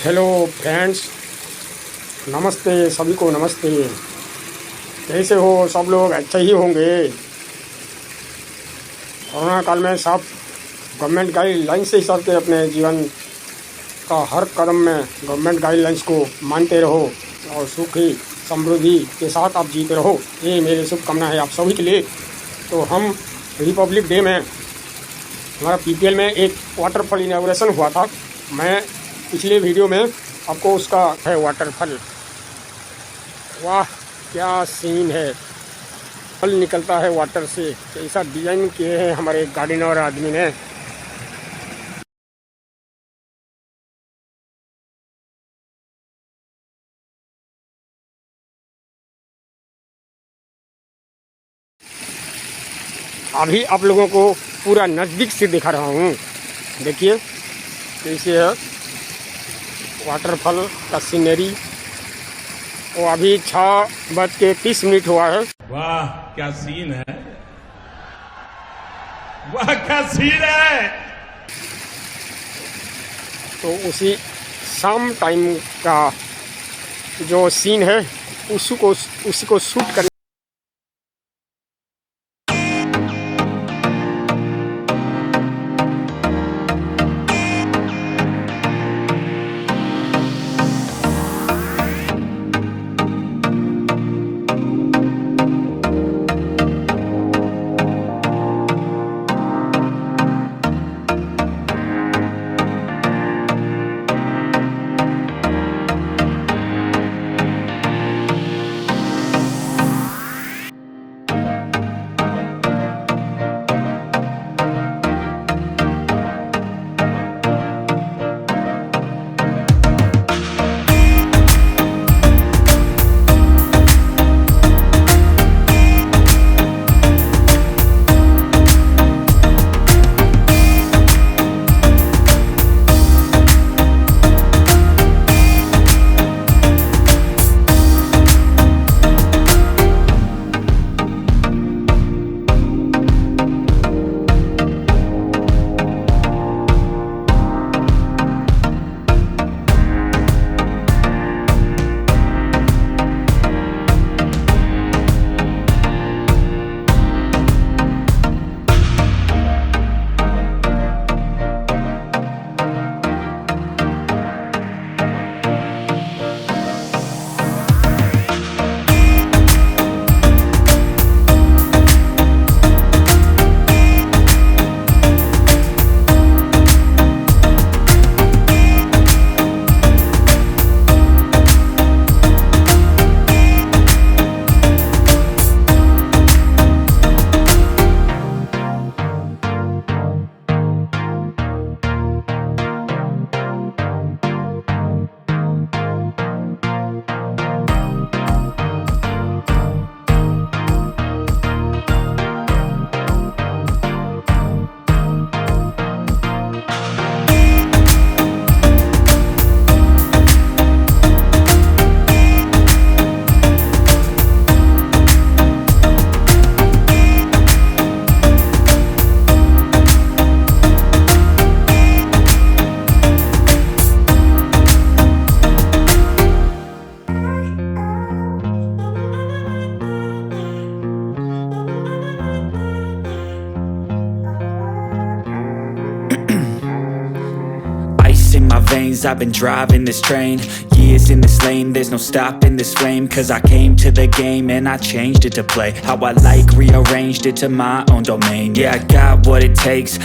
Hello friends, नमस्ते सभी को। नमस्ते, कैसे हो सब लोग? अच्छे ही होंगे। कोरोना काल में सब गवर्नमेंट गाइडलाइंस से हिसाब से अपने जीवन का हर कदम में गवर्नमेंट गाइडलाइंस को मानते रहो और सुखी समृद्धि के साथ आप जीते रहो, ये मेरी शुभकामना है आप सभी के लिए। तो हम रिपब्लिक डे में हमारा पीपीएल में एक वाटरफॉल इनॉग्रेशन हुआ था। मैं पिछले वीडियो में आपको उसका है वाटरफॉल, वाह क्या सीन है, फल निकलता है वाटर से। ऐसा डिजाइन किए हैं हमारे गार्डनर आदमी ने। अभी आप लोगों को पूरा नज़दीक से दिखा रहा हूँ। देखिए कैसे है वाटरफॉल का सीनरी। वो अभी 6:30 हुआ है। वाह क्या सीन है, वाह क्या सीन है। तो उसी शाम टाइम का जो सीन है उसी को शूट करने in my veins, I've been driving this train. Years in this lane, there's no stopping this flame. Cause I came to the game and I changed it to play how I like, rearranged it to my own domain. Yeah, I got what it takes,